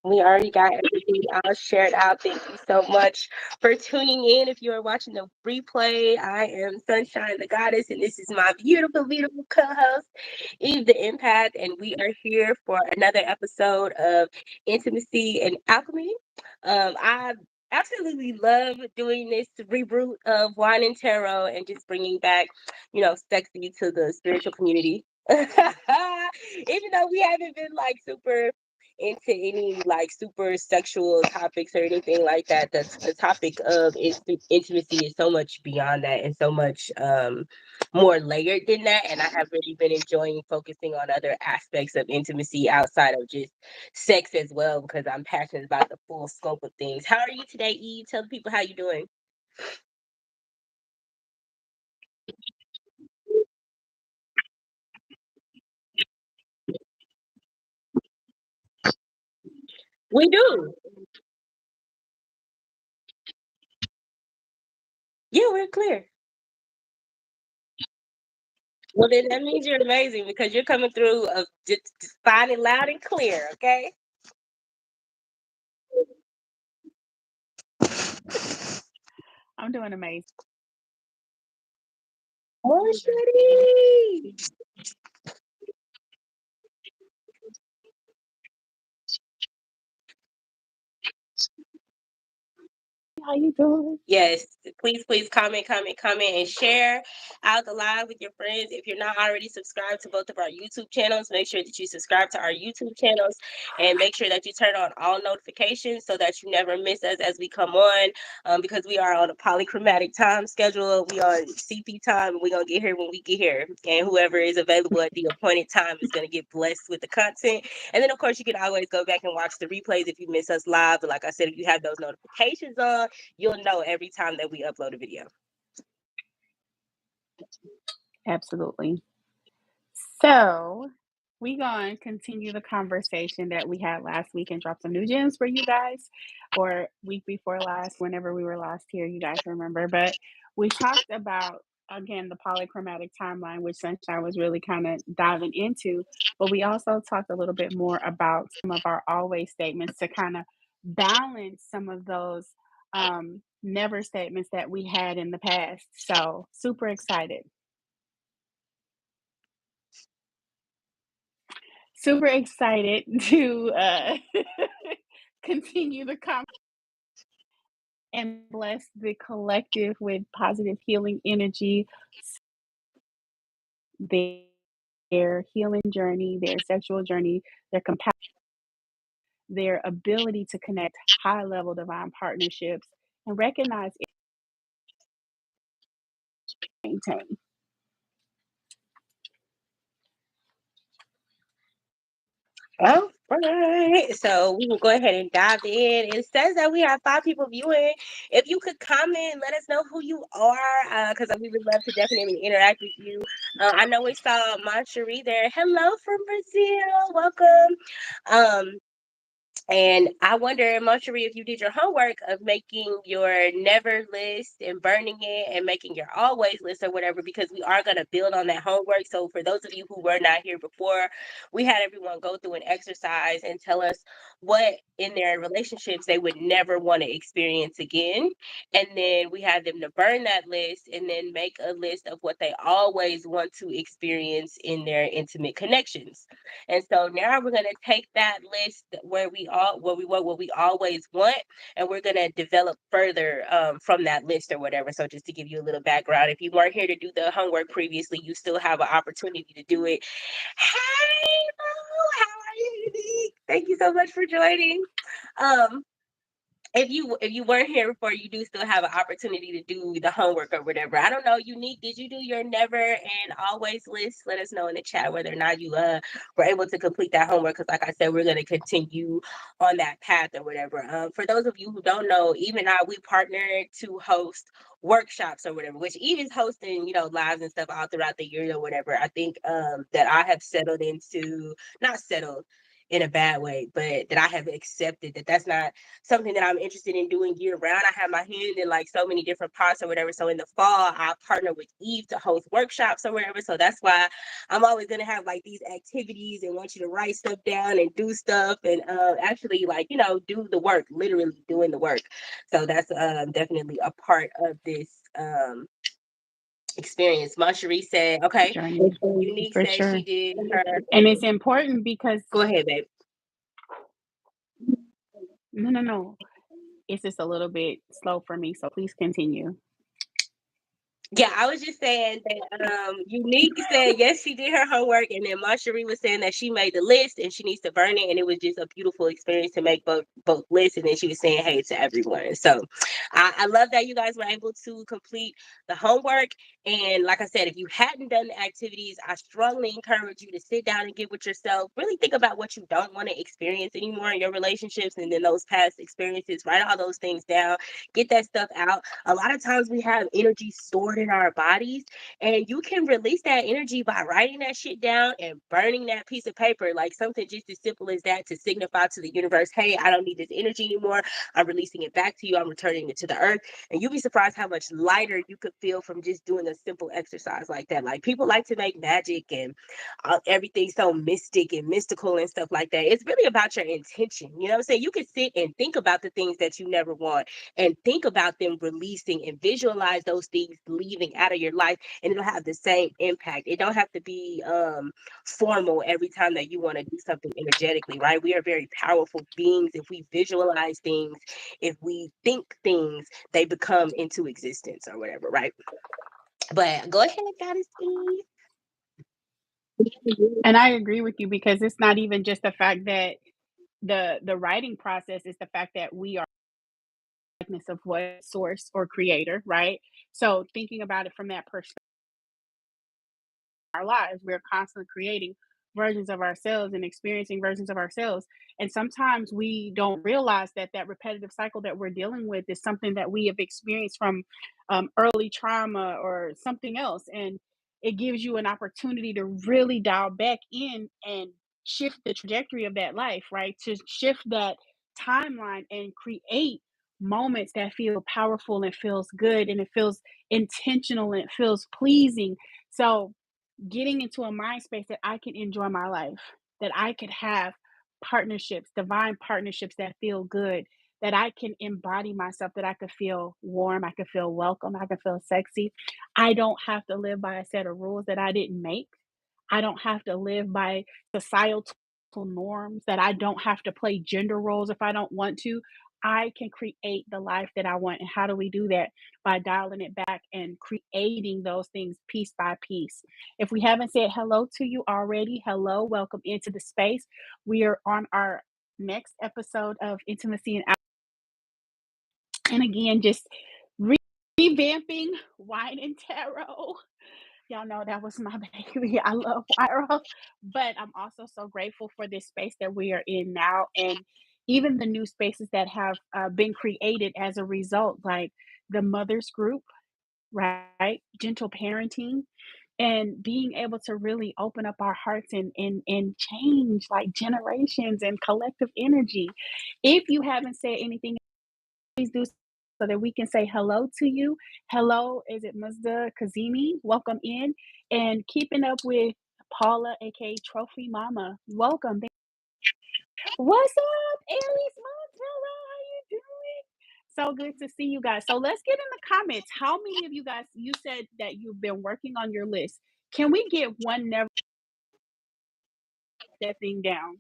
We already got everything all shared out. Thank you so much for tuning in. If you are watching the replay, I am Sunshine the Goddess, and this is my beautiful, beautiful co host, Eve the Empath. And we are here for another episode of Intimacy and Alchemy. I absolutely love doing this reboot of Wine and Tarot and just bringing back, sexy to the spiritual community. Even though we haven't been like super into any like super sexual topics or anything like that. That's the topic of intimacy is so much beyond that and so much more layered than that. And I have really been enjoying focusing on other aspects of intimacy outside of just sex as well, because I'm passionate about the full scope of things. How are you today, Eve? Tell the people how you doing. We do. Yeah, we're clear. Well, then that means you're amazing because you're coming through just fine and loud and clear. Okay. I'm doing amazing. More shitty. How you doing? Yes, please comment, and share out the live with your friends. If you're not already subscribed to both of our YouTube channels, make sure that you subscribe to our YouTube channels and make sure that you turn on all notifications so that you never miss us as we come on. Because we are on a polychromatic time schedule. We on CP time, and we're gonna get here when we get here. And whoever is available at the appointed time is gonna get blessed with the content. And then of course you can always go back and watch the replays if you miss us live. But like I said, if you have those notifications on, you'll know every time that we upload a video. Absolutely. So we gonna continue the conversation that we had last week and drop some new gems for you guys, or week before last, whenever we were last here, you guys remember. But we talked about again the polychromatic timeline, which Sunshine was really kind of diving into. But we also talked a little bit more about some of our always statements to kind of balance some of those never statements that we had in the past. So super excited. Super excited to continue the conversation and bless the collective with positive healing energy, their healing journey, their sexual journey, their compassion, their ability to connect high level divine partnerships and recognize it and maintain. All right, so we will go ahead and dive in. It says that we have 5 people viewing. If you could comment, let us know who you are, because we would love to definitely interact with you. I know we saw Moncherie there. Hello from Brazil. Welcome. Um, And I wonder, Moncherie, if you did your homework of making your never list and burning it and making your always list or whatever, because we are going to build on that homework. So, for those of you who were not here before, we had everyone go through an exercise and tell us what in their relationships they would never want to experience again. And then we had them to burn that list and then make a list of what they always want to experience in their intimate connections. And so now we're going to take that list where we all where we what we always want, and we're going to develop further from that list or whatever. So just to give you a little background, if you weren't here to do the homework previously, you still have an opportunity to do it. Hey, Mo, how are you, Unique? Thank you so much for joining. Um, if you weren't here before, you do still have an opportunity to do the homework or whatever. I don't know, Unique, did you do your never and always list? Let us know in the chat whether or not you were able to complete that homework, because like I said, we're going to continue on that path or whatever. For those of you who don't know, Eve and I, we partnered to host workshops or whatever, which Eve is hosting, lives and stuff all throughout the year or whatever. I think that I have settled into, not settled, in a bad way, but that I have accepted that that's not something that I'm interested in doing year round. I have my hand in like so many different pots or whatever. So in the fall, I partner with Eve to host workshops or whatever. So that's why I'm always gonna have like these activities and want you to write stuff down and do stuff and actually like do the work, literally doing the work. So that's definitely a part of this experience. Marjorie said, okay. journey, Unique for said sure. she did her. And it's important because Go ahead, babe. no. It's just a little bit slow for me, so please continue. Yeah, I was just saying that Unique said yes, she did her homework, and then Marjorie was saying that she made the list and she needs to burn it, and it was just a beautiful experience to make both lists. And then she was saying hey to everyone. So I love that you guys were able to complete the homework. And like I said, if you hadn't done the activities, I strongly encourage you to sit down and get with yourself. Really think about what you don't want to experience anymore in your relationships, and then those past experiences. Write all those things down. Get that stuff out. A lot of times we have energy stored in our bodies, and you can release that energy by writing that shit down and burning that piece of paper, like something just as simple as that, to signify to the universe, hey, I don't need this energy anymore. I'm releasing it back to you. I'm returning it to the earth. And you'll be surprised how much lighter you could feel from just doing a simple exercise like that. Like, people like to make magic and everything so mystic and mystical and stuff like that. It's really about your intention. You know what I'm saying? You can sit and think about the things that you never want and think about them releasing and visualize those things leaving out of your life, and it'll have the same impact. It don't have to be formal every time that you want to do something energetically, right? We are very powerful beings. If we visualize things, if we think things, they become into existence or whatever, right? But go ahead, Goddess Eve. And I agree with you because it's not even just the fact that the writing process is the fact that we are of what source or creator, right? So thinking about it from that perspective, our lives, we're constantly creating versions of ourselves and experiencing versions of ourselves. And sometimes we don't realize that that repetitive cycle that we're dealing with is something that we have experienced from early trauma or something else. And it gives you an opportunity to really dial back in and shift the trajectory of that life, right? To shift that timeline and create moments that feel powerful and feels good and it feels intentional and it feels pleasing. So getting into a mind space that I can enjoy my life, that I could have partnerships, divine partnerships that feel good, that I can embody myself, that I could feel warm, I could feel welcome, I could feel sexy. I don't have to live by a set of rules that I didn't make. I don't have to live by societal norms, that I don't have to play gender roles if I don't want to. I can create the life that I want. And how do we do that? By dialing it back and creating those things piece by piece. If we haven't said hello to you already, hello, welcome into the space. We are on our next episode of Intimacy and again, just revamping wine and tarot. Y'all know that was my baby. I love Pyro, but I'm also so grateful for this space that we are in now, and even the new spaces that have been created as a result, like the mothers group, right? Gentle parenting, and being able to really open up our hearts and change like generations and collective energy. If you haven't said anything, please do so that we can say hello to you. Hello, is it Mazda Kazimi? Welcome in. And keeping up with Paula, aka Trophy Mama. Welcome. What's up, Aries Montella? How you doing? So good to see you guys. So let's get in the comments. How many of you guys, you said that you've been working on your list? Can we get one never that thing down?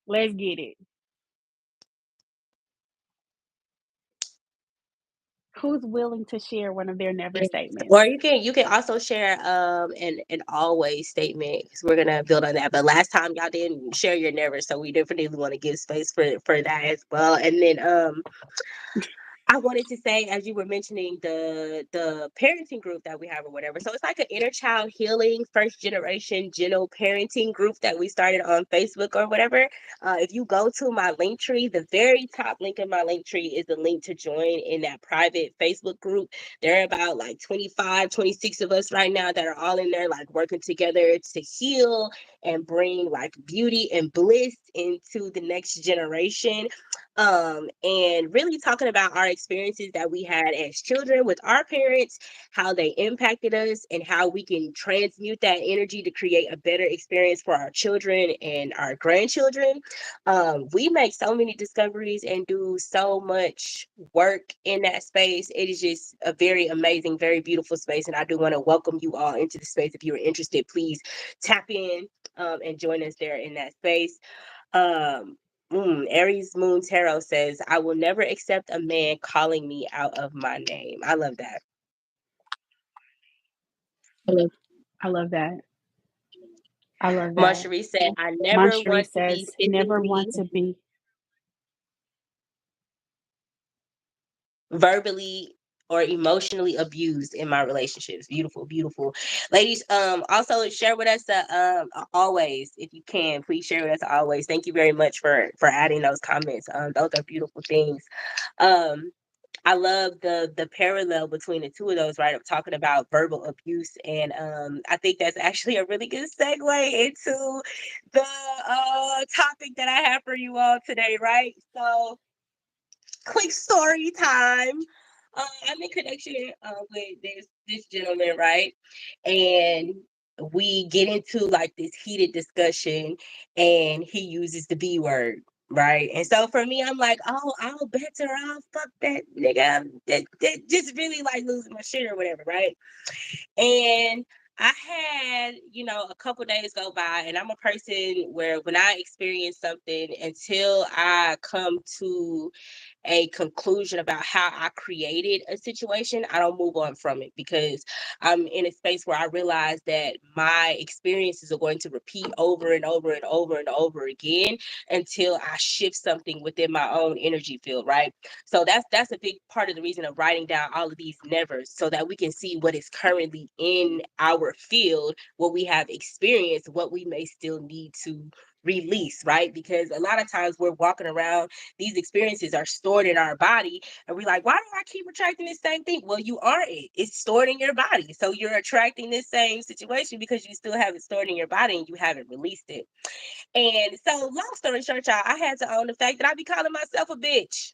Let's get it. Who's willing to share one of their never Or statements? you can also share an always statement, because we're gonna build on that. But last time y'all didn't share your never, so we definitely want to give space for that as well. And then I wanted to say, as you were mentioning the parenting group that we have or whatever. So it's like an inner child healing first generation gentle parenting group that we started on Facebook or whatever. If you go to my link tree, the very top link in my link tree is the link to join in that private Facebook group. There are about like 25, 26 of us right now that are all in there, like working together to heal and bring like beauty and bliss into the next generation, and really talking about our experiences that we had as children with our parents, how they impacted us, and how we can transmute that energy to create a better experience for our children and our grandchildren. We make so many discoveries and do so much work in that space. It is just a very amazing, very beautiful space, and I do want to welcome you all into the space. If you are interested, please tap in, and join us there in that space. Um, Aries Moon Tarot says, I will never accept a man calling me out of my name. I love that. I love that. I love that. Marjorie said, I never Moncherie want to be says, never physically, want to be. verbally, or emotionally abused in my relationships. Beautiful, beautiful. Ladies, also share with us always, if you can, please share with us always. Thank you very much for adding those comments. Those are beautiful things. Um, I love the parallel between the two of those, right? I'm talking about verbal abuse, and I think that's actually a really good segue into the topic that I have for you all today, right? So, quick story time. I'm in connection with this gentleman, right? And we get into like this heated discussion, and he uses the B word, right? And so for me, I'm like, oh, I'll bet her, I'll fuck that nigga. That just really like losing my shit or whatever, right? And I had, a couple days go by, and I'm a person where when I experience something, until I come to a conclusion about how I created a situation, I don't move on from it, because I'm in a space where I realize that my experiences are going to repeat over and over and over and over again until I shift something within my own energy field, right? So that's a big part of the reason of writing down all of these nevers, so that we can see what is currently in our field, what we have experienced, what we may still need to release, right? Because a lot of times we're walking around, these experiences are stored in our body, and we're like, why do I keep attracting this same thing? Well, you are it. It's stored in your body. So you're attracting this same situation because you still have it stored in your body and you haven't released it. And so, long story short, y'all, I had to own the fact that I be calling myself a bitch.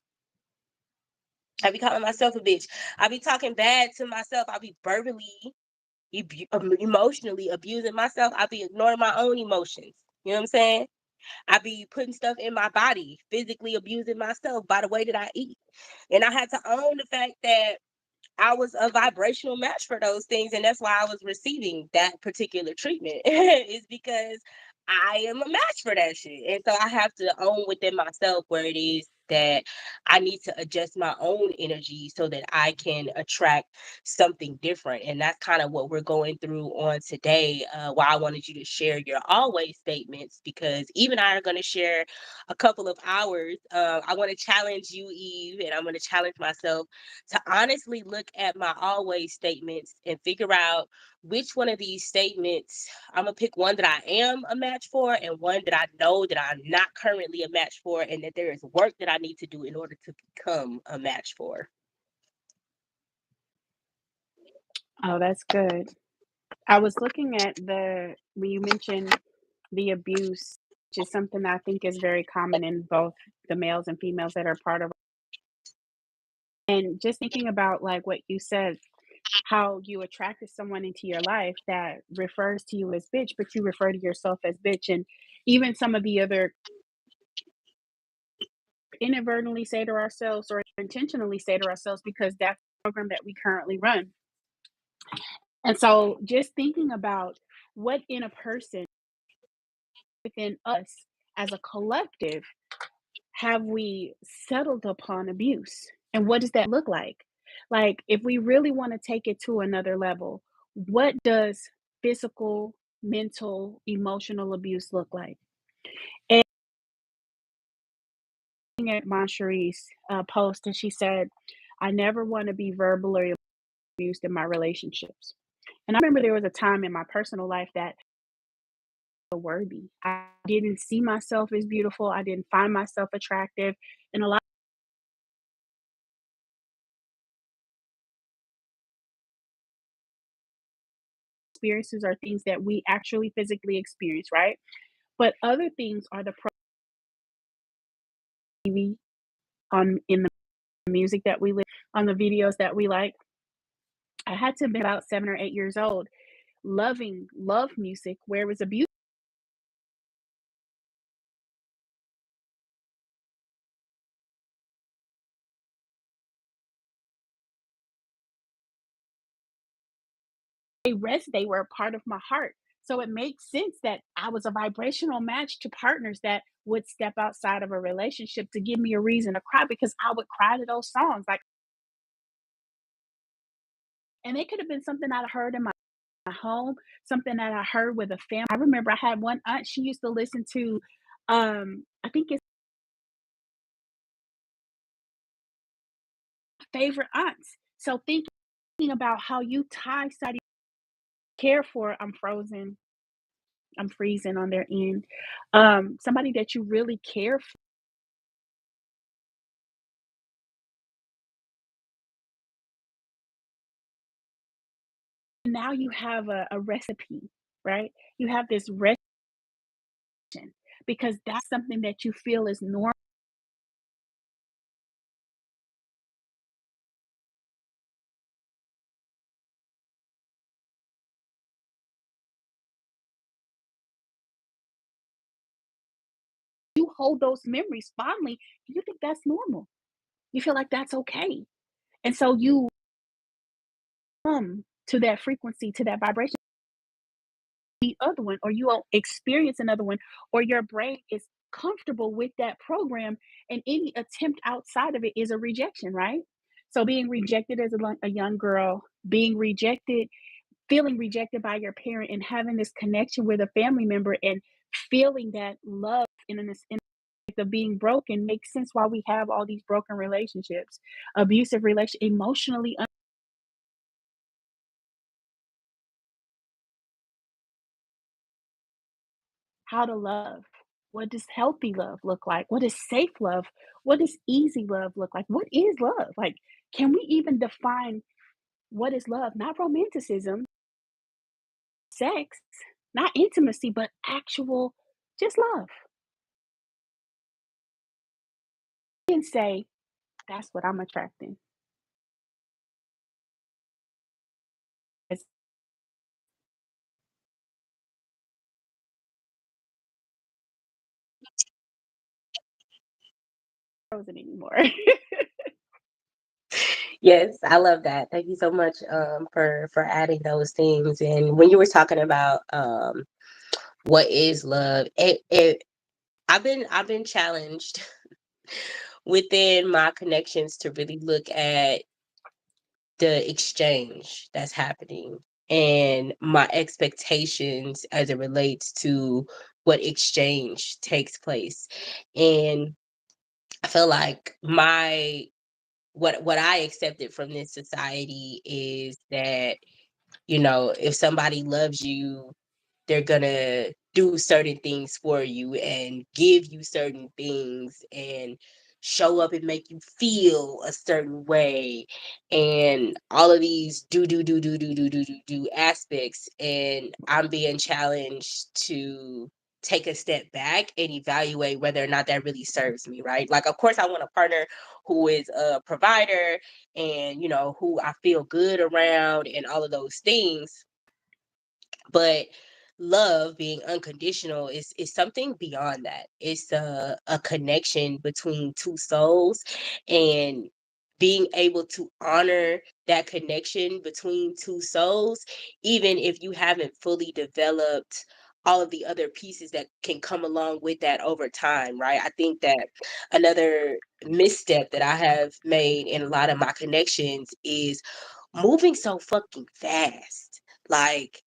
I be calling myself a bitch. I be talking bad to myself. I be verbally, emotionally abusing myself. I be ignoring my own emotions. You know what I'm saying? I be putting stuff in my body, physically abusing myself by the way that I eat. And I had to own the fact that I was a vibrational match for those things. And that's why I was receiving that particular treatment, is because I am a match for that shit. And so I have to own within myself where it is that I need to adjust my own energy so that I can attract something different. And that's kind of what we're going through on today. Why I wanted you to share your always statements, because Eve and I are going to share a couple of hours. I want to challenge you, Eve, and I'm going to challenge myself to honestly look at my always statements and figure out which one of these statements I'm gonna pick, one that I am a match for and one that I know that I'm not currently a match for, and that there is work that I need to do in order to become a match for. Oh, that's good. I was looking at when you mentioned the abuse, which is something I think is very common in both the males and females that are part of, and just thinking about like what you said, how you attracted someone into your life that refers to you as bitch, but you refer to yourself as bitch. And even some of the other inadvertently say to ourselves or intentionally say to ourselves because that's the program that we currently run. And so just thinking about what in a person within us as a collective have we settled upon abuse? And what does that look like? Like, if we really want to take it to another level, what does physical, mental, emotional abuse look like? And looking at Moncherie's post, and she said, I never want to be verbally abused in my relationships. And I remember there was a time in my personal life that worthy. I didn't see myself as beautiful. I didn't find myself attractive. And a lot of experiences are things that we actually physically experience, right? But other things are the TV on in the music that we live on the videos that we like. I had to be about 7 or 8 years old, loving love music where it was abuse. They were a part of my heart. So it makes sense that I was a vibrational match to partners that would step outside of a relationship to give me a reason to cry because I would cry to those songs. Like, and it could have been something I heard in my home, something that I heard with a family. I remember I had one aunt, she used to listen to I think it's favorite aunts. So thinking about how you tie somebody care for, I'm frozen, I'm freezing on their end. Somebody that you really care for. Now you have a recipe, right? You have this recipe because that's something that you feel is normal. You hold those memories fondly. You think that's normal. You feel like that's okay. And so you come to that frequency, to that vibration, the other one, or you will experience another one, or your brain is comfortable with that program, and any attempt outside of it is a rejection, right? So being rejected as a young girl, being rejected, feeling rejected by your parent, and having this connection with a family member, and feeling that love in of being broken makes sense why we have all these broken relationships, abusive relation, emotionally how to love. What does healthy love look like? What is safe love? What does easy love look like? What is love? Like, can we even define what is love? Not romanticism, sex, not intimacy, but actual just love. You can say, that's what I'm attracting. It's frozen anymore. Yes, I love that. Thank you so much for adding those things. And when you were talking about what is love, I've been challenged within my connections to really look at the exchange that's happening and my expectations as it relates to what exchange takes place. And I feel like my what I accepted from this society is that, if somebody loves you, they're gonna do certain things for you and give you certain things and show up and make you feel a certain way and all of these do aspects, and I'm being challenged to take a step back and evaluate whether or not that really serves me, right? Like, of course I want a partner who is a provider and who I feel good around and all of those things, but love being unconditional is something beyond that. It's a connection between two souls, and being able to honor that connection between two souls, even if you haven't fully developed all of the other pieces that can come along with that over time, right? I think that another misstep that I have made in a lot of my connections is moving so fucking fast. Like,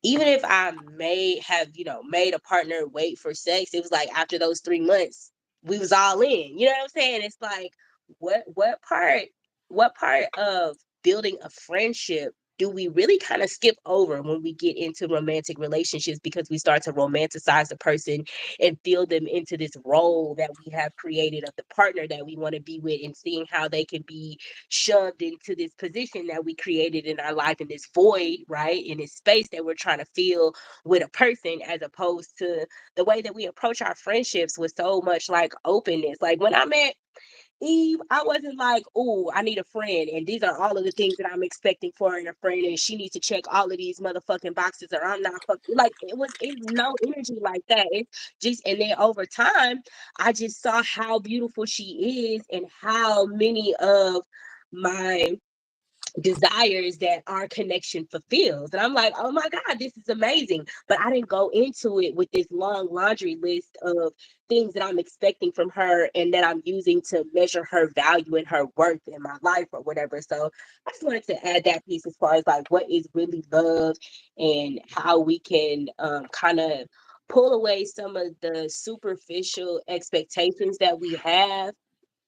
even if I may have, made a partner wait for sex, it was like after those 3 months, we was all in. You know what I'm saying? It's like, what part of building a friendship do we really kind of skip over when we get into romantic relationships, because we start to romanticize the person and feel them into this role that we have created of the partner that we want to be with, and seeing how they can be shoved into this position that we created in our life, in this void, right, in this space that we're trying to fill with a person, as opposed to the way that we approach our friendships with so much like openness. Like when I met Eve, I wasn't like, oh, I need a friend, and these are all of the things that I'm expecting for in a friend, and she needs to check all of these motherfucking boxes, or I'm not fucking like it's no energy like that. It's just, and then over time, I just saw how beautiful she is and how many of my desires that our connection fulfills. And I'm like, oh my God, this is amazing. But I didn't go into it with this long laundry list of things that I'm expecting from her and that I'm using to measure her value and her worth in my life or whatever. So I just wanted to add that piece as far as like what is really love, and how we can kind of pull away some of the superficial expectations that we have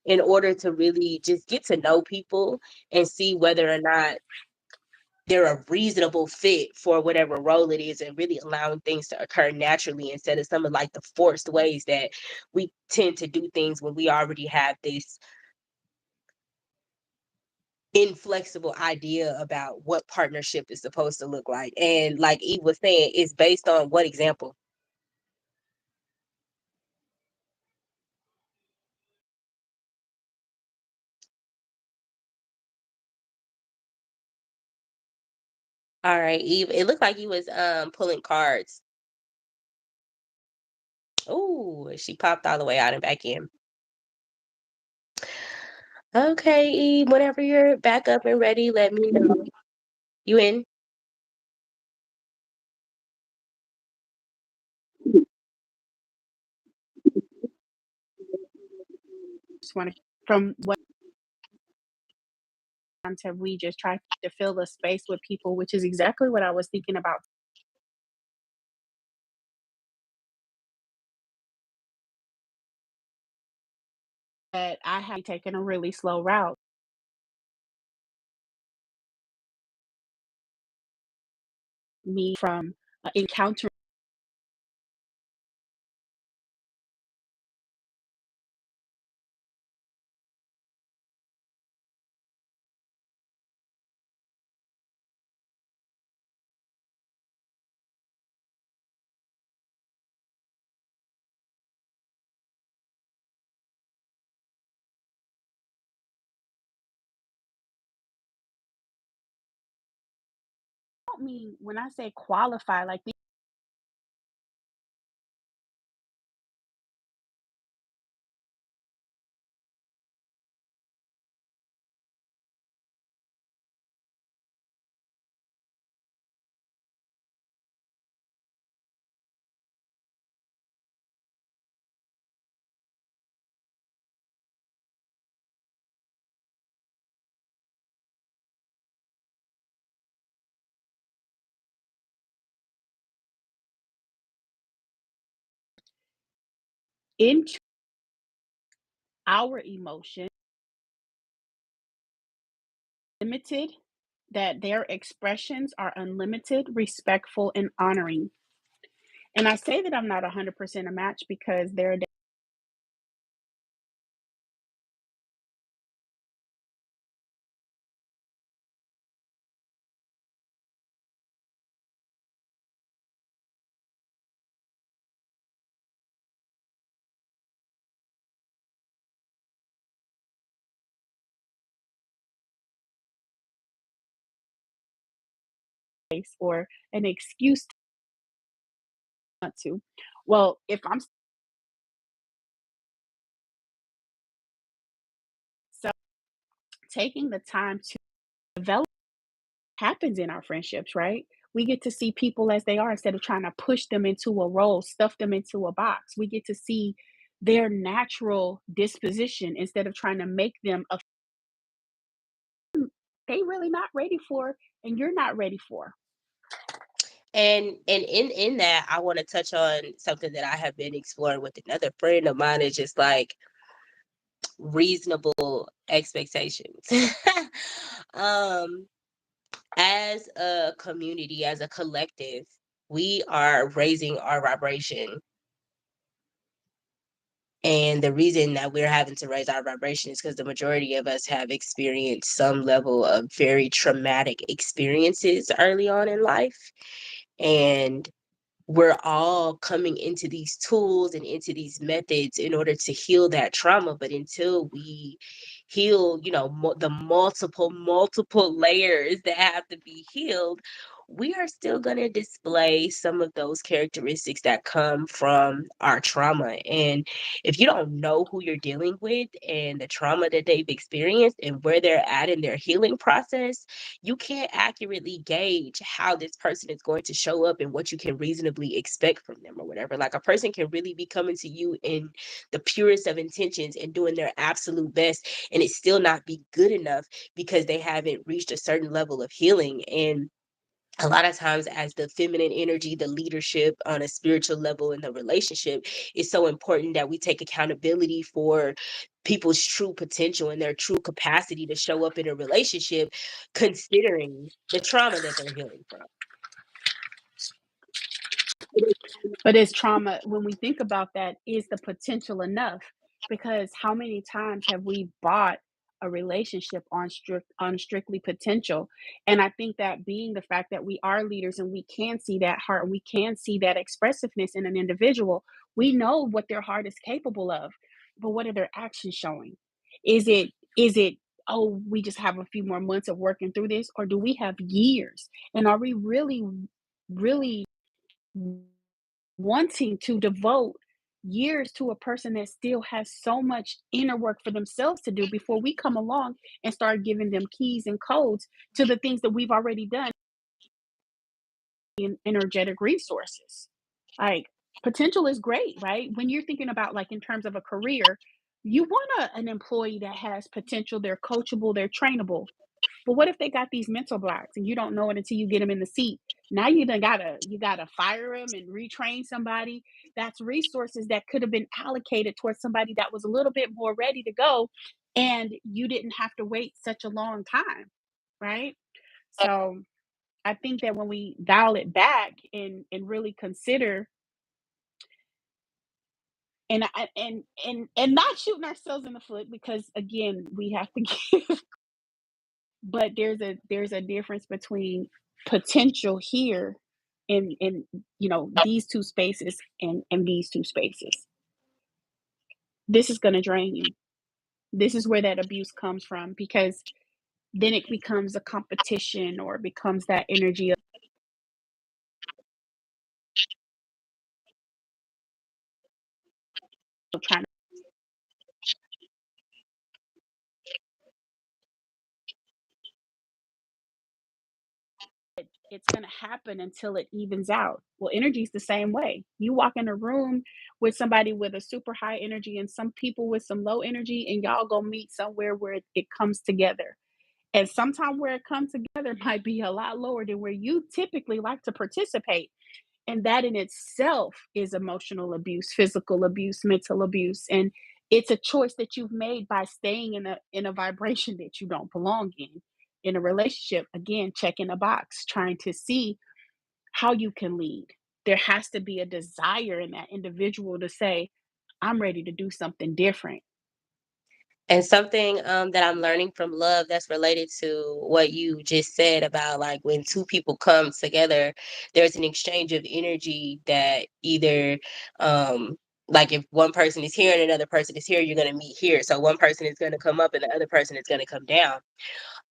in order to really just get to know people and see whether or not they're a reasonable fit for whatever role it is, and really allowing things to occur naturally instead of some of like the forced ways that we tend to do things when we already have this inflexible idea about what partnership is supposed to look like. And like Eve was saying, it's based on what example? All right, Eve, it looked like you was pulling cards. Oh, she popped all the way out and back in. Okay, Eve, whenever you're back up and ready, let me know. You in? Just want to, from what times have we just tried to fill the space with people, which is exactly what I was thinking about. That I have taken a really slow route. Me from encountering I don't mean when I say qualify, like into our emotion limited, that their expressions are unlimited, respectful, and honoring. And I say that I'm not 100% a match because there are days or an excuse not to. Well, if I'm so taking the time to develop happens in our friendships, right? We get to see people as they are instead of trying to push them into a role, stuff them into a box. We get to see their natural disposition instead of trying to make them a they really not ready for and you're not ready for. And in that, I want to touch on something that I have been exploring with another friend of mine. Is just like reasonable expectations. um, as a community, as a collective, we are raising our vibration. And the reason that we're having to raise our vibration is because the majority of us have experienced some level of very traumatic experiences early on in life. And we're all coming into these tools and into these methods in order to heal that trauma. But until we heal, the multiple layers that have to be healed, we are still going to display some of those characteristics that come from our trauma. And if you don't know who you're dealing with and the trauma that they've experienced and where they're at in their healing process, you can't accurately gauge how this person is going to show up and what you can reasonably expect from them or whatever. Like, a person can really be coming to you in the purest of intentions and doing their absolute best, and it still not be good enough because they haven't reached a certain level of healing. And a lot of times, as the feminine energy, the leadership on a spiritual level in the relationship, it's so important that we take accountability for people's true potential and their true capacity to show up in a relationship, considering the trauma that they're healing from. But is trauma, when we think about that, is the potential enough? Because how many times have we bought a relationship on strictly potential? And I think that being the fact that we are leaders and we can see that heart, we can see that expressiveness in an individual, we know what their heart is capable of. But what are their actions showing? Is it oh, we just have a few more months of working through this, or do we have years? And are we really wanting to devote years to a person that still has so much inner work for themselves to do before we come along and start giving them keys and codes to the things that we've already done in energetic resources? Like, potential is great, right? When you're thinking about, like, in terms of a career, you want an employee that has potential, they're coachable, they're trainable. But what if they got these mental blocks and you don't know it until you get them in the seat? Now you gotta fire them and retrain somebody. That's resources that could have been allocated towards somebody that was a little bit more ready to go, and you didn't have to wait such a long time, right? So I think that when we dial it back and really consider, and not shooting ourselves in the foot, because again we have to give, but there's a difference between potential here in these two spaces and these two spaces. This is going to drain you. This is where that abuse comes from, because then it becomes a competition, or it becomes that energy of trying to, it's going to happen until it evens out. Well, energy is the same way. You walk in a room with somebody with a super high energy and some people with some low energy, and y'all go meet somewhere where it comes together. And sometimes where it comes together might be a lot lower than where you typically like to participate. And that in itself is emotional abuse, physical abuse, mental abuse. And it's a choice that you've made by staying in a vibration that you don't belong in a relationship. Again, checking a box, trying to see how you can lead. There has to be a desire in that individual to say, I'm ready to do something different. And something that I'm learning from love that's related to what you just said about, like, when two people come together, there's an exchange of energy that either, like, if one person is here and another person is here, you're going to meet here. So one person is going to come up and the other person is going to come down.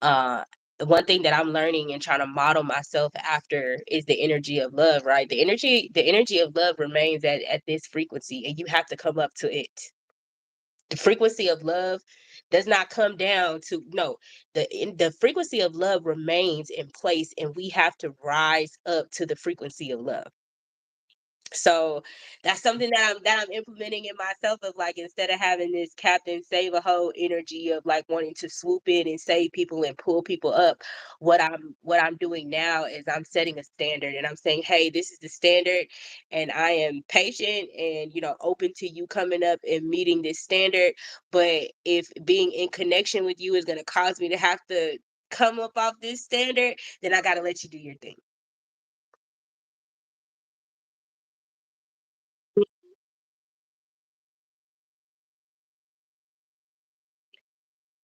Uh, the one thing that I'm learning and trying to model myself after is the energy of love, right? The energy of love remains at this frequency, and you have to come up to it. The frequency of love does not come down to, no, the frequency of love remains in place, and we have to rise up to the frequency of love. So that's something that I'm implementing in myself, of like, instead of having this Captain Save a Hoe energy of like wanting to swoop in and save people and pull people up, what I'm doing now is I'm setting a standard, and I'm saying, hey, this is the standard, and I am patient and, open to you coming up and meeting this standard. But if being in connection with you is going to cause me to have to come up off this standard, then I got to let you do your thing.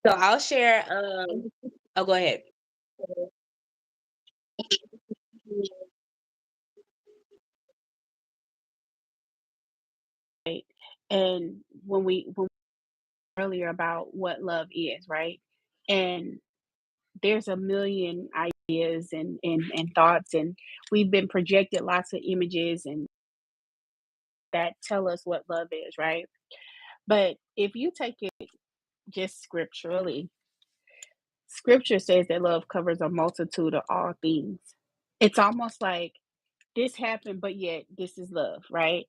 So I'll share. Oh, go ahead. Right? And when earlier about what love is, right? And there's a million ideas and thoughts, and we've been projected lots of images and that tell us what love is, right? But if you take it just scripturally, scripture says that love covers a multitude of all things. It's almost like this happened, but yet this is love, right?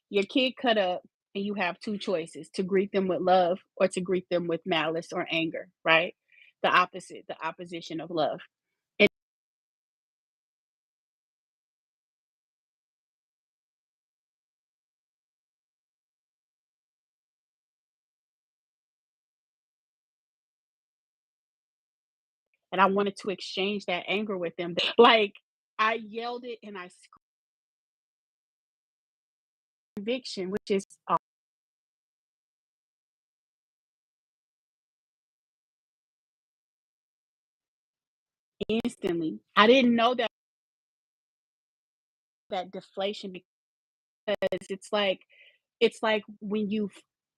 Your kid cut up, and you have two choices: to greet them with love or to greet them with malice or anger, right? The opposite, the opposition of love. And I wanted to exchange that anger with them. Like, I yelled it and I conviction, which is instantly. I didn't know that deflation, because it's like when you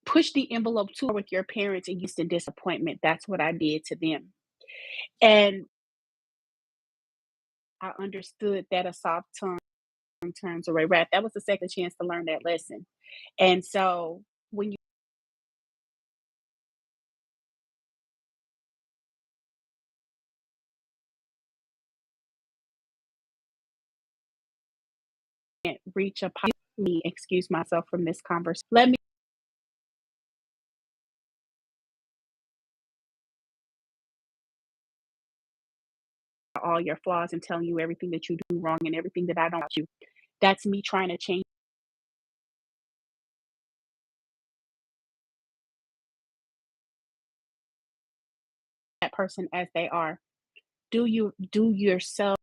push the envelope too hard with your parents and used to disappointment. That's what I did to them. And I understood that a soft tongue turns away wrath. That was the second chance to learn that lesson. And so when you can't reach a me excuse myself from this conversation. Let me know all your flaws and telling you everything that you do wrong and everything that I don't want you. That's me trying to change that person as they are. Do yourself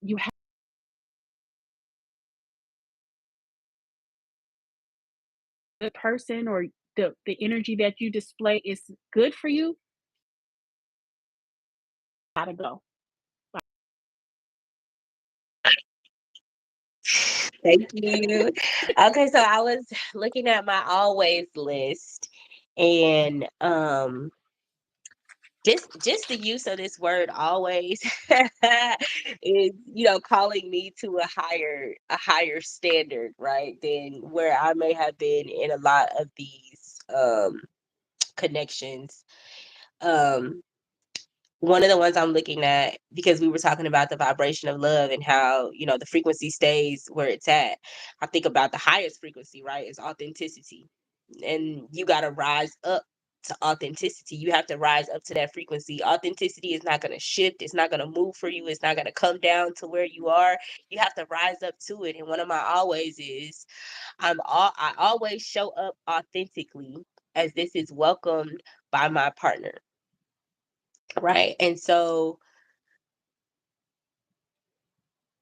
you have a good person, or the energy that you display is good for you, gotta go. Thank you. Okay, so I was looking at my always list, and just the use of this word always is, calling me to a higher standard, right, than where I may have been in a lot of these connections. Um One of the ones I'm looking at, because we were talking about the vibration of love and how, the frequency stays where it's at. I think about the highest frequency, right, is authenticity. And you got to rise up to authenticity. You have to rise up to that frequency. Authenticity is not going to shift. It's not going to move for you. It's not going to come down to where you are. You have to rise up to it. And one of my always is, I always show up authentically, as this is welcomed by my partner. Right. And so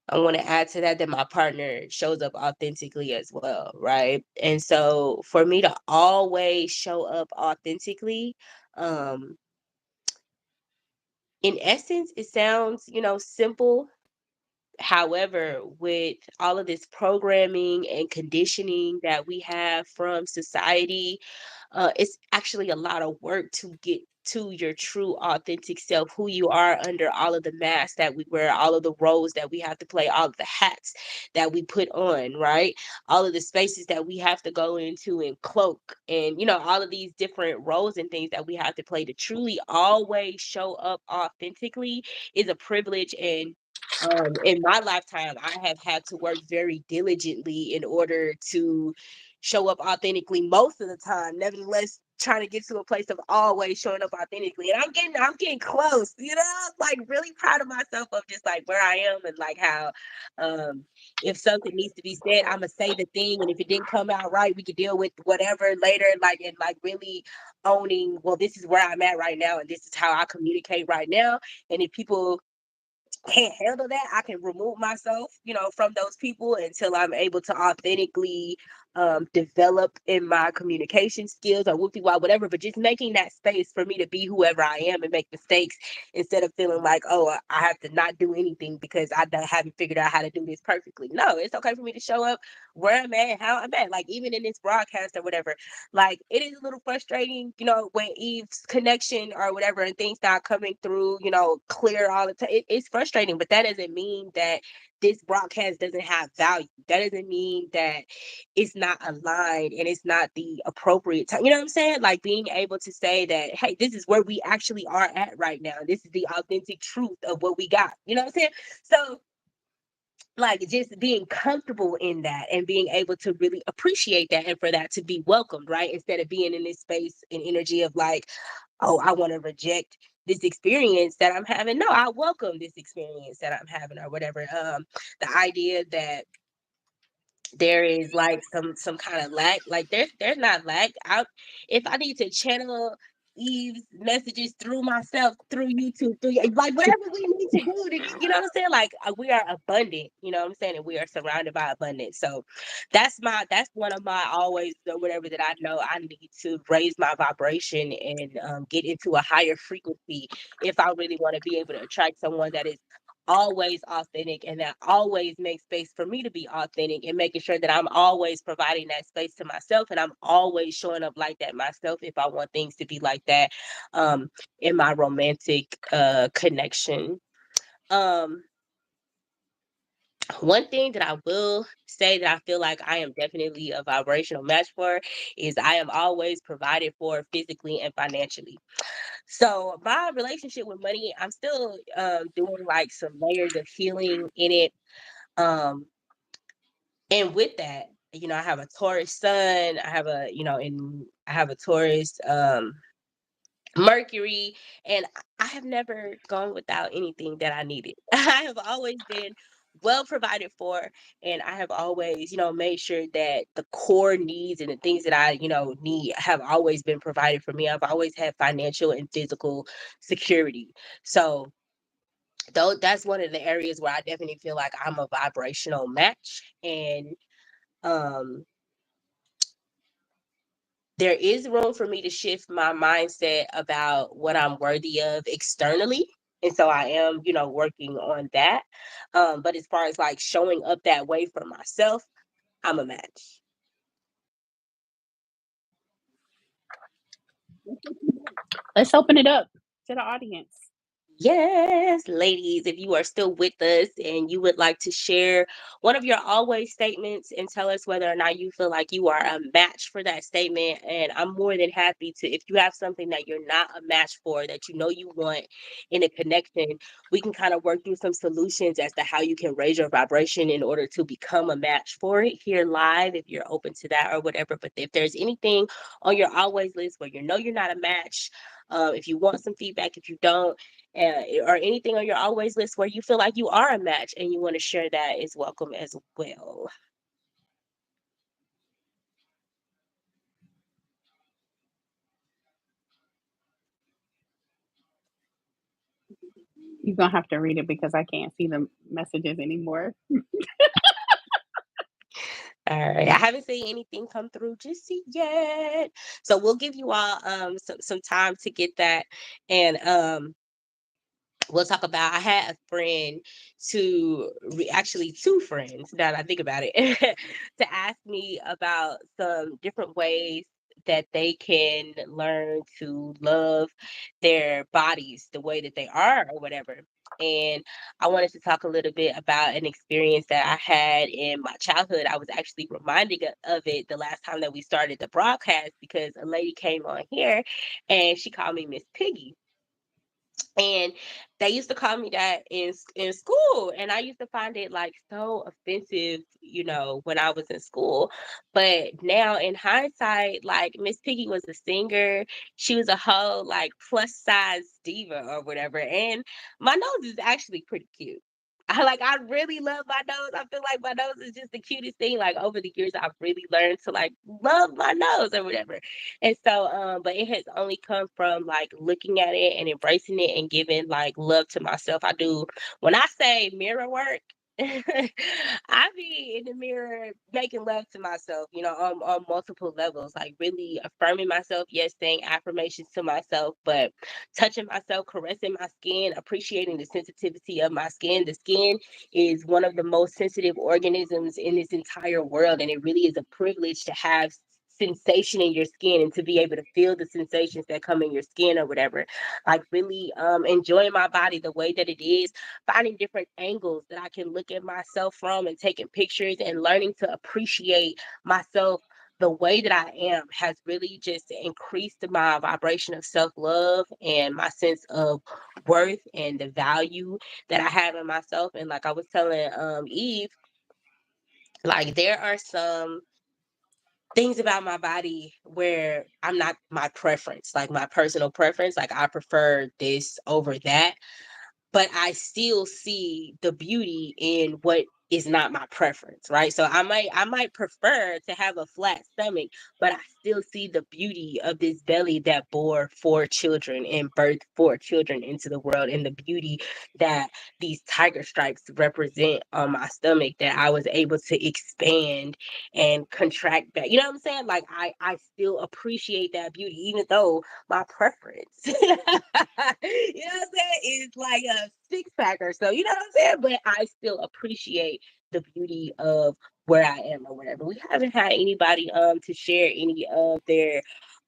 I want to add to that my partner shows up authentically as well, right? And so for me to always show up authentically, um, in essence, it sounds, simple, However, with all of this programming and conditioning that we have from society, it's actually a lot of work to get to your true authentic self, who you are under all of the masks that we wear, all of the roles that we have to play, all of the hats that we put on, right? All of the spaces that we have to go into and cloak, and all of these different roles and things that we have to play to truly always show up authentically is a privilege. And in my lifetime, I have had to work very diligently in order to show up authentically most of the time. Nevertheless, trying to get to a place of always showing up authentically. And I'm getting close, like really proud of myself of just like where I am, and like how um if something needs to be said, I'ma say the thing. And if it didn't come out right, we could deal with whatever later. Like, and like really owning, well, this is where I'm at right now, and this is how I communicate right now. And if people can't handle that, I can remove myself, from those people until I'm able to authentically develop in my communication skills or with people or whatever. But just making that space for me to be whoever I am and make mistakes instead of feeling like, oh, I have to not do anything because haven't figured out how to do this perfectly. No, it's okay for me to show up where I'm at, how I'm at. Like even in this broadcast or whatever, like it is a little frustrating, when Eve's connection or whatever and things not coming through, clear all the time. It's frustrating, but that doesn't mean that this broadcast doesn't have value. That doesn't mean that it's not aligned and it's not the appropriate time. You know what I'm saying? Like being able to say that, hey, this is where we actually are at right now. This is the authentic truth of what we got. You know what I'm saying? So like just being comfortable in that and being able to really appreciate that and for that to be welcomed, right? Instead of being in this space and energy of like, oh, I want to reject this experience that I'm having. No, I welcome this experience that I'm having or whatever. The idea that there is like some kind of lack, like there's not lack out. If I need to channel Eve's messages through myself, through YouTube, through like whatever we need to do to get, you know what I'm saying, like we are abundant, you know what I'm saying, and we are surrounded by abundance. So that's one of my always whatever that I know I need to raise my vibration and get into a higher frequency if I really want to be able to attract someone that is always authentic and that always makes space for me to be authentic, and making sure that I'm always providing that space to myself and I'm always showing up like that myself if I want things to be like that um in my romantic connection. Um One thing that I will say that I feel like I am definitely a vibrational match for is I am always provided for physically and financially. So my relationship with money, I'm still doing like some layers of healing in it. Um, and with that, I have a Taurus sun, I have a Taurus Mercury, and I have never gone without anything that I needed. I have always been well provided for, and I have always, made sure that the core needs and the things that I, need have always been provided for me. I've always had financial and physical security. So though that's one of the areas where I definitely feel like I'm a vibrational match. And um there is room for me to shift my mindset about what I'm worthy of externally. And so I am, working on that. But as far as like showing up that way for myself, I'm a match. Let's open it up to the audience. Yes, ladies, if you are still with us and you would like to share one of your always statements and tell us whether or not you feel like you are a match for that statement. And I'm more than happy to, if you have something that you're not a match for, that you want in a connection, we can kind of work through some solutions as to how you can raise your vibration in order to become a match for it here live if you're open to that or whatever. But if there's anything on your always list where you're not a match, if you want some feedback, if you don't, or anything on your always list where you feel like you are a match and you want to share, that is welcome as well. You're gonna have to read it because I can't see the messages anymore. All right. I haven't seen anything come through just yet. So we'll give you all some time to get that. And we'll talk about. I had a friend actually two friends, now that I think about it, to ask me about some different ways that they can learn to love their bodies the way that they are or whatever. And I wanted to talk a little bit about an experience that I had in my childhood. I was actually reminded of it the last time that we started the broadcast, because a lady came on here and she called me Miss Piggy, and they used to call me that in school, and I used to find it like so offensive, when I was in school. But now in hindsight, like Miss Piggy was a singer. She was a whole like plus size diva or whatever. And my nose is actually pretty cute. I really love my nose. I feel like my nose is just the cutest thing. Like over the years, I've really learned to like love my nose or whatever. And so, but it has only come from like looking at it and embracing it and giving like love to myself. I do, when I say mirror work, I be in the mirror making love to myself, on multiple levels, like really affirming myself, yes, saying affirmations to myself, but touching myself, caressing my skin, appreciating the sensitivity of my skin. The skin is one of the most sensitive organisms in this entire world, and it really is a privilege to have sensation in your skin and to be able to feel the sensations that come in your skin or whatever. Like really enjoying my body the way that it is, finding different angles that I can look at myself from and taking pictures and learning to appreciate myself the way that I am has really just increased my vibration of self-love and my sense of worth and the value that I have in myself. And like I was telling Eve, like there are some things about my body where I'm not my preference, like my personal preference. Like I prefer this over that, but I still see the beauty in what is not my preference, right? So I might prefer to have a flat stomach, but I still see the beauty of this belly that bore four children and birthed four children into the world, and the beauty that these tiger stripes represent on my stomach, that I was able to expand and contract back. You know what I'm saying? Like I still appreciate that beauty, even though my preference, what I'm saying, is like a six packer. So you know what I'm saying? But I still appreciate the beauty of where I am or whatever. We haven't had anybody to share any of their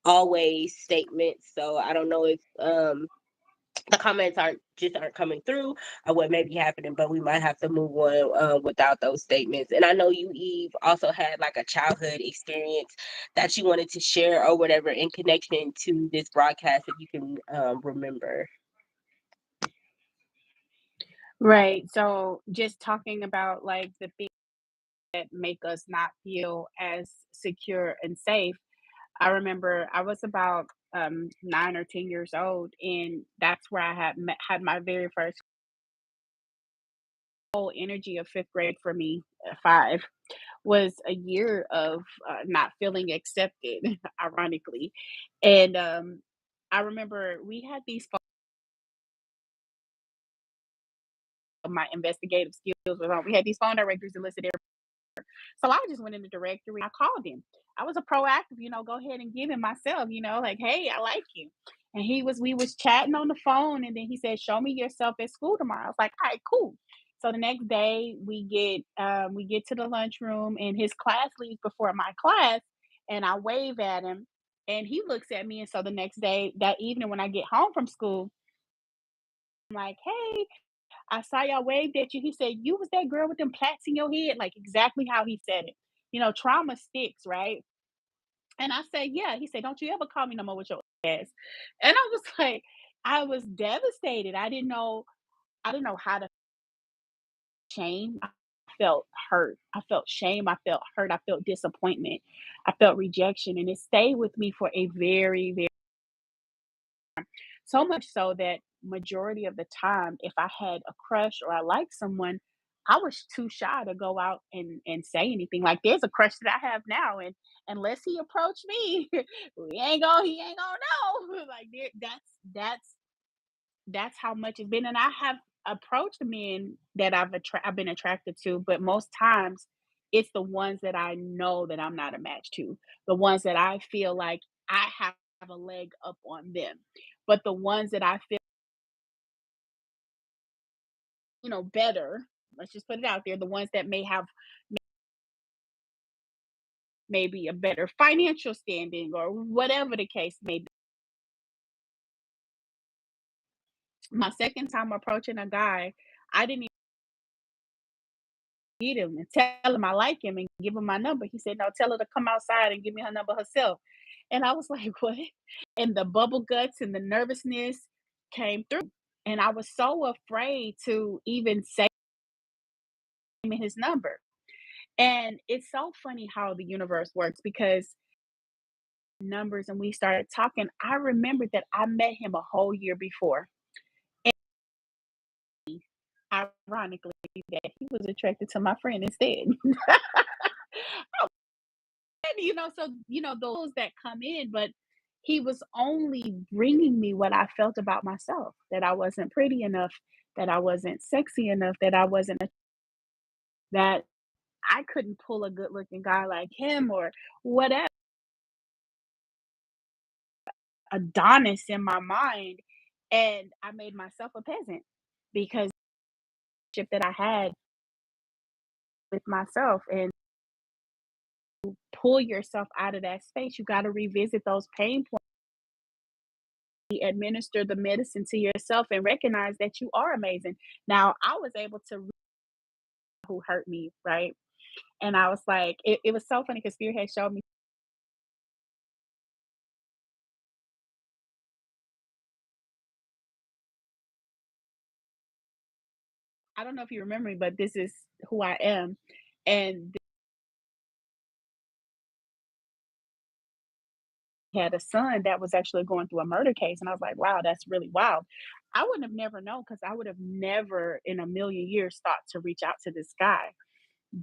always statements. So I don't know if the comments aren't coming through, or what may be happening, but we might have to move on without those statements. And I know you, Eve, also had like a childhood experience that you wanted to share or whatever in connection to this broadcast, if you can remember. Right. So just talking about like the things that make us not feel as secure and safe. I remember I was about 9 or 10 years old, and that's where I had my very first whole energy of fifth grade for me. Five was a year of not feeling accepted, ironically, and I remember we had these. My investigative skills was on. We had these phone directories that listed. So I just went in the directory. I called him. I was a proactive, go ahead and give him myself, like, hey, I like you. And we was chatting on the phone, and then he said, show me yourself at school tomorrow. I was like, all right, cool. So the next day we get to the lunchroom, and his class leaves before my class, and I wave at him, and he looks at me. And so the next day, that evening when I get home from school, I'm like, hey, I saw y'all waved at you. He said, you was that girl with them plaits in your head, like exactly how he said it. Trauma sticks, right? And I said, yeah. He said, don't you ever call me no more with your ass. And I was like, I was devastated. I didn't know how to shame. I felt hurt. I felt shame. I felt hurt. I felt disappointment. I felt rejection. And it stayed with me for a very, very so much so that majority of the time, if I had a crush or I liked someone, I was too shy to go out and say anything. Like there's a crush that I have now, and unless he approached me, he ain't gonna know. Like that's how much it's been. And I have approached men that I've been attracted to, but most times it's the ones that I know that I'm not a match to, the ones that I feel like I have a leg up on them. But the ones that I feel better. Let's just put it out there. The ones that may have maybe a better financial standing or whatever the case may be. My second time approaching a guy, I didn't even meet him and tell him I like him and give him my number. He said, "No, tell her to come outside and give me her number herself." And I was like, "What?" And the bubble guts and the nervousness came through. And I was so afraid to even say him his number. And it's so funny how the universe works because numbers and we started talking. I remembered that I met him a whole year before. Ironically, that he was attracted to my friend instead. And, so, those that come in, but he was only bringing me what I felt about myself, that I wasn't pretty enough, that I wasn't sexy enough, that I wasn't, that I couldn't pull a good looking guy like him or whatever, Adonis in my mind. And I made myself a peasant because that I had with myself and pull yourself out of that space. You got to revisit those pain points, administer the medicine to yourself, and recognize that you are amazing. Now, I was able to who hurt me, right? And I was like, it was so funny because Spirit had showed me. I don't know if you remember me, but this is who I am. And they had a son that was actually going through a murder case. And I was like, wow, that's really wild. I wouldn't have never known because I would have never in a million years thought to reach out to this guy.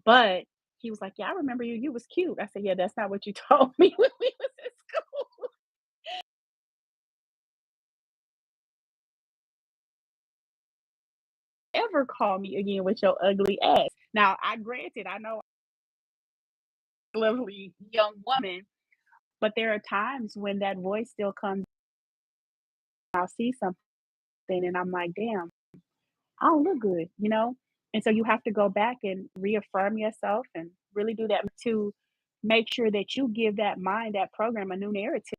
But he was like, "Yeah, I remember you. You was cute." I said, "Yeah, that's not what you told me when we was in school." Ever call me again with your ugly ass. Now, I granted, I know I'm a lovely young woman, but there are times when that voice still comes. I'll see something and I'm like, damn, I don't look good. And so you have to go back and reaffirm yourself and really do that to make sure that you give that mind, that program a new narrative.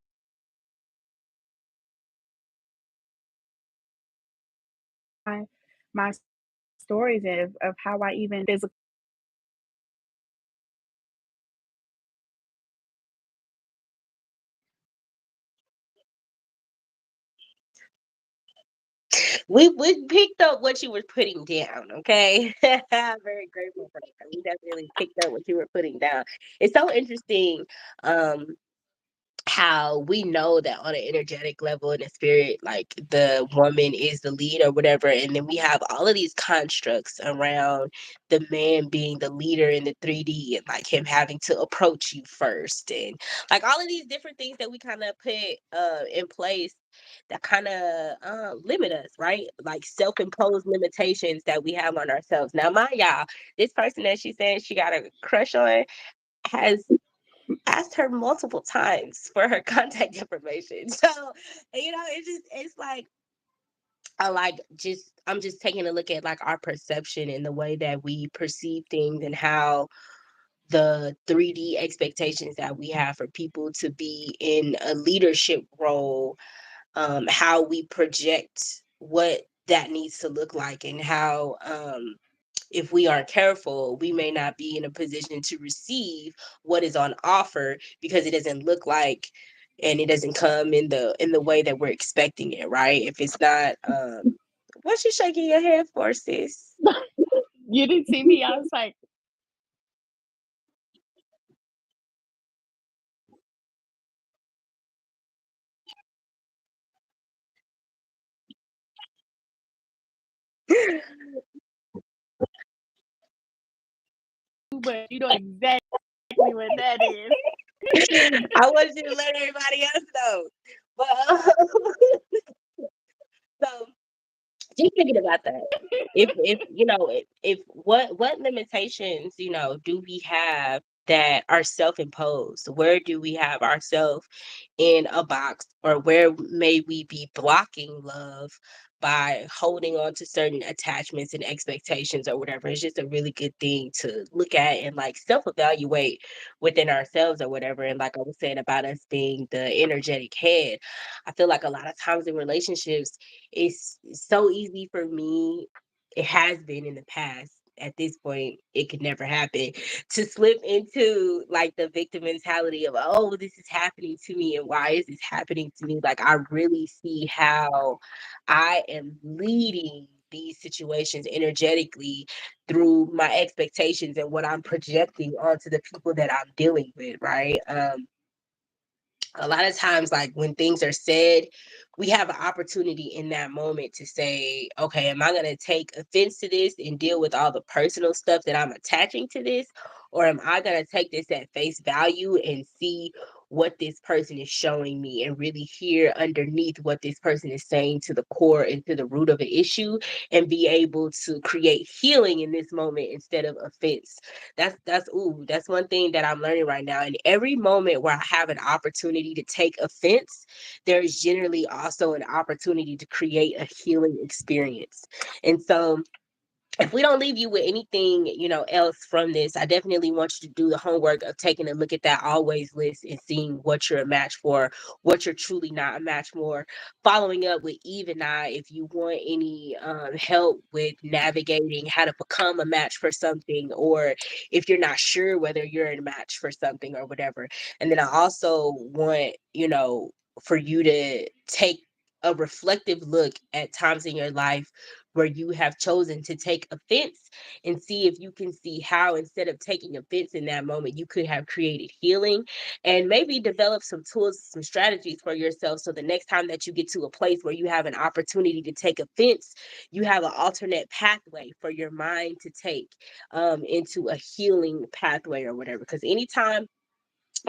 My stories of how I even physically We picked up what you were putting down, okay? I'm very grateful for that. We definitely picked up what you were putting down. It's so interesting, um, how we know that on an energetic level in the spirit, like the woman is the lead or whatever, and then we have all of these constructs around the man being the leader in the 3D and like him having to approach you first, and like all of these different things that we kind of put in place that kind of limit us, right? Like self-imposed limitations that we have on ourselves. Now, mind y'all, this person that she said she got a crush on has asked her multiple times for her contact information. So, it's like I like just I'm just taking a look at like our perception and the way that we perceive things and how the 3D expectations that we have for people to be in a leadership role, how we project what that needs to look like, and how if we aren't careful, we may not be in a position to receive what is on offer because it doesn't look like and it doesn't come in the way that we're expecting it, right? If it's not what you shaking your head for, sis? you didn't see me. I was like, but you know exactly what that is. I want you to let everybody else know. But so just thinking about that. If if what limitations, do we have that are self-imposed? Where do we have ourselves in a box, or where may we be blocking love by holding on to certain attachments and expectations or whatever. It's just a really good thing to look at and like self-evaluate within ourselves or whatever. And like I was saying about us being the energetic head, I feel like a lot of times in relationships, it's so easy for me. It has been in the past. At this point, it could never happen to slip into like the victim mentality of, oh, this is happening to me and why is this happening to me? Like I really see how I am leading these situations energetically through my expectations and what I'm projecting onto the people that I'm dealing with, right? A lot of times, like when things are said, we have an opportunity in that moment to say, okay, am I going to take offense to this and deal with all the personal stuff that I'm attaching to this? Or am I going to take this at face value and see what this person is showing me and really hear underneath what this person is saying to the core and to the root of an issue and be able to create healing in this moment instead of offense? That's one thing that I'm learning right now. In every moment where I have an opportunity to take offense, there is generally also an opportunity to create a healing experience. And so if we don't leave you with anything, else from this, I definitely want you to do the homework of taking a look at that always list and seeing what you're a match for, what you're truly not a match for. Following up with Eve and I, if you want any help with navigating how to become a match for something, or if you're not sure whether you're a match for something or whatever. And then I also want, for you to take a reflective look at times in your life where you have chosen to take offense and see if you can see how, instead of taking offense in that moment, you could have created healing and maybe develop some tools, some strategies for yourself. So the next time that you get to a place where you have an opportunity to take offense, you have an alternate pathway for your mind to take into a healing pathway or whatever. Because anytime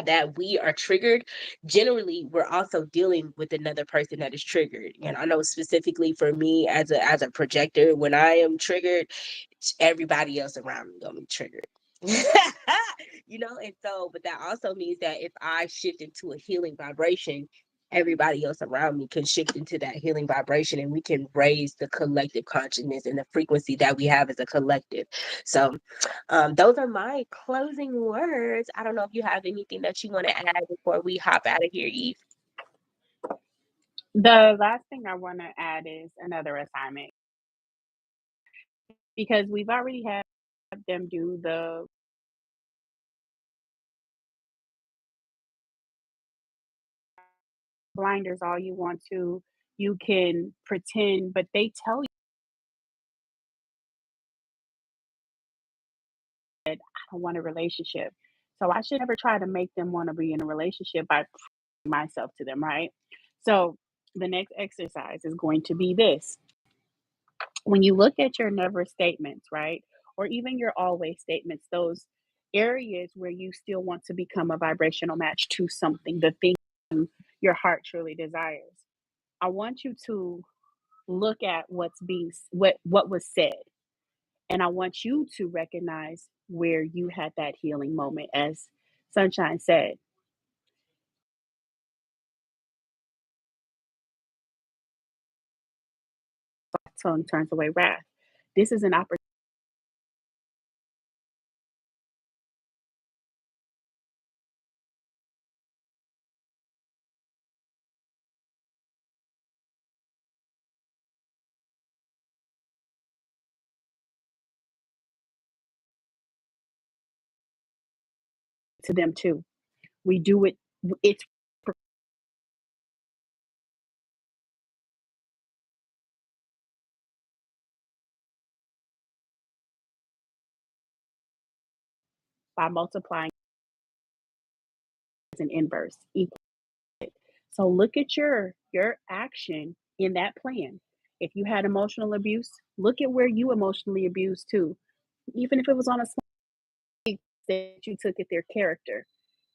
that we are triggered, generally we're also dealing with another person that is triggered. And I know specifically for me as a projector, when I am triggered, everybody else around me gonna be triggered. And so, but that also means that if I shift into a healing vibration, everybody else around me can shift into that healing vibration and we can raise the collective consciousness and the frequency that we have as a collective. So those are my closing words. I don't know if you have anything that you want to add before we hop out of here, Eve. The last thing I want to add is another assignment because we've already had them do the blinders all you want to. You can pretend, but they tell you that I don't want a relationship. So I should never try to make them want to be in a relationship by proving myself to them, right? So the next exercise is going to be this. When you look at your never statements, right? Or even your always statements, those areas where you still want to become a vibrational match to something, the thing your heart truly desires. I want you to look at what was said, and I want you to recognize where you had that healing moment. As Sunshine said, tongue turns away wrath. This is an opportunity to them too. We do it. It's by multiplying as an inverse. So look at your action in that plan. If you had emotional abuse, look at where you emotionally abused too. Even if it was on a small that you took at their character.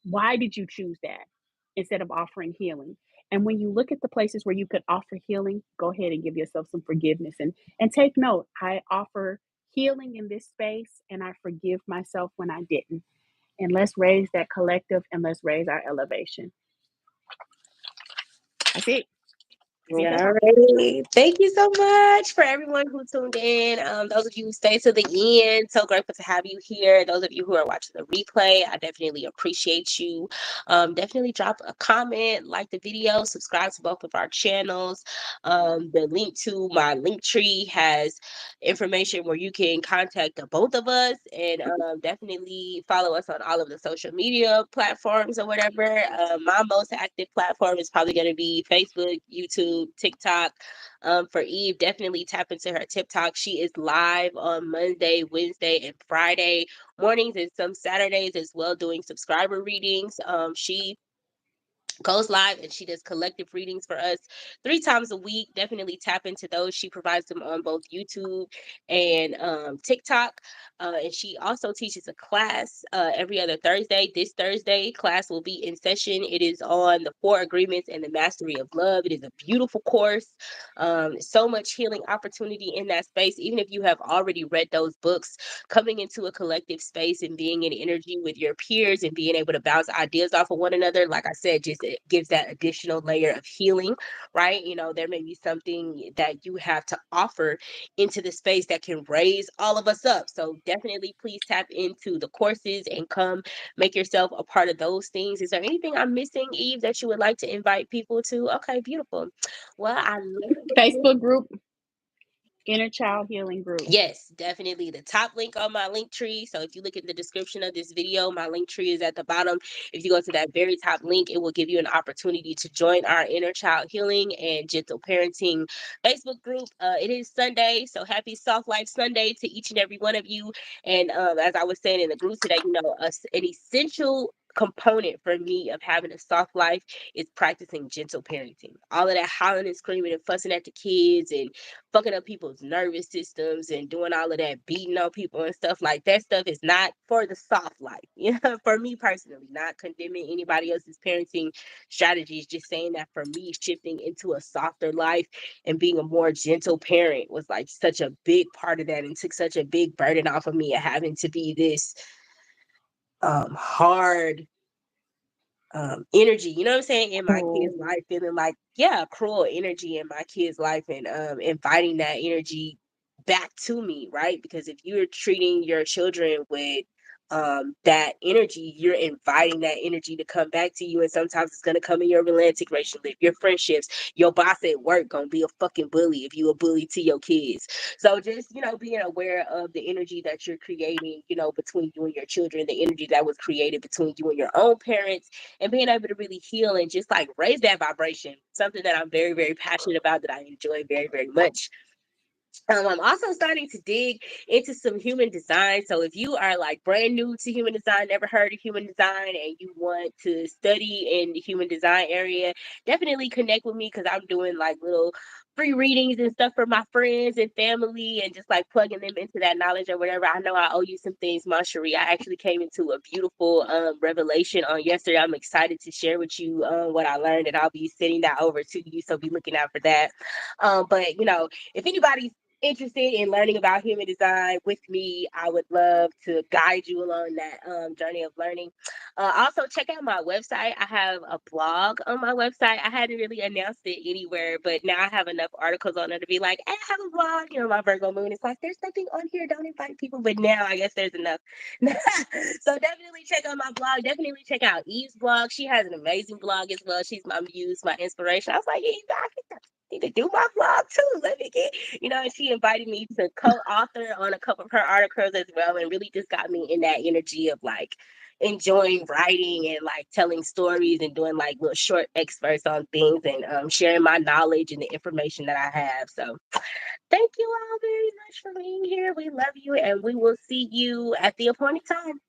Why did you choose that instead of offering healing? And when you look at the places where you could offer healing, go ahead and give yourself some forgiveness and take note. I offer healing in this space and I forgive myself when I didn't. And let's raise that collective and let's raise our elevation. That's it. Super Yeah, fun. alright. Thank you so much for everyone who tuned in. Those of you who stayed to the end, so grateful to have you here. Those of you who are watching the replay, I definitely appreciate you. Definitely drop a comment, like the video, subscribe to both of our channels. The link to my link tree has information where you can contact the both of us, and definitely follow us on all of the social media platforms or whatever. My most active platform is probably going to be Facebook, YouTube, TikTok. For Eve, definitely tap into her TikTok. She is live on Monday, Wednesday, and Friday mornings, and some Saturdays as well, doing subscriber readings. She goes live and she does collective readings for us 3 times a week. Definitely tap into those. She provides them on both YouTube and TikTok. And she also teaches a class every other Thursday. This Thursday class will be in session. It is on the 4 agreements and the mastery of love. It is a beautiful course. So much healing opportunity in that space. Even if you have already read those books, coming into a collective space and being in energy with your peers and being able to bounce ideas off of one another, like I said, just it gives that additional layer of healing, right? There may be something that you have to offer into the space that can raise all of us up. So definitely please tap into the courses and come make yourself a part of those things. Is there anything I'm missing, Eve, that you would like to invite people to? Okay, beautiful. Well, I love Facebook group, Inner Child Healing Group. Yes, definitely. The top link on my link tree. So if you look at the description of this video, my link tree is at the bottom. If you go to that very top link, it will give you an opportunity to join our Inner Child Healing and Gentle Parenting Facebook group. It is Sunday, so happy Soft Life Sunday to each and every one of you. And as I was saying in the group today, an essential component for me of having a soft life is practicing gentle parenting. All of that hollering and screaming and fussing at the kids and fucking up people's nervous systems and doing all of that beating on people and stuff like that stuff is not for the soft life. For me personally, not condemning anybody else's parenting strategies, just saying that for me, shifting into a softer life and being a more gentle parent was like such a big part of that and took such a big burden off of me of having to be this hard energy, you know what I'm saying, in my Cool. kids' life, feeling like, yeah, cruel energy in my kids' life, and inviting that energy back to me, right? Because if you're treating your children with that energy, you're inviting that energy to come back to you. And sometimes it's gonna come in your romantic relationship, your friendships, your boss at work gonna be a fucking bully if you a bully to your kids. So just, being aware of the energy that you're creating, between you and your children, the energy that was created between you and your own parents, and being able to really heal and just like raise that vibration. Something that I'm very, very passionate about, that I enjoy very, very much. I'm also starting to dig into some human design. So if you are like brand new to human design, never heard of human design, and you want to study in the human design area, definitely connect with me, because I'm doing like little free readings and stuff for my friends and family, and just like plugging them into that knowledge or whatever. I know I owe you some things, Moncherie. I actually came into a beautiful revelation on yesterday. I'm excited to share with you what I learned, and I'll be sending that over to you. So be looking out for that. But if anybody's interested in learning about human design with me, I would love to guide you along that journey of learning. Also, check out my website. I have a blog on my website. I hadn't really announced it anywhere, but now I have enough articles on it to be like, hey, I have a blog. My Virgo moon is like, there's nothing on here. Don't invite people. But now I guess there's enough. So definitely check out my blog. Definitely check out Eve's blog. She has an amazing blog as well. She's my muse, my inspiration. I was like, Eve, I need to do my blog too. Let me get, and she invited me to co-author on a couple of her articles as well, and really just got me in that energy of like enjoying writing and like telling stories and doing like little short excerpts on things, and sharing my knowledge and the information that I have. So thank you all very much for being here. We love you, and we will see you at the appointed time.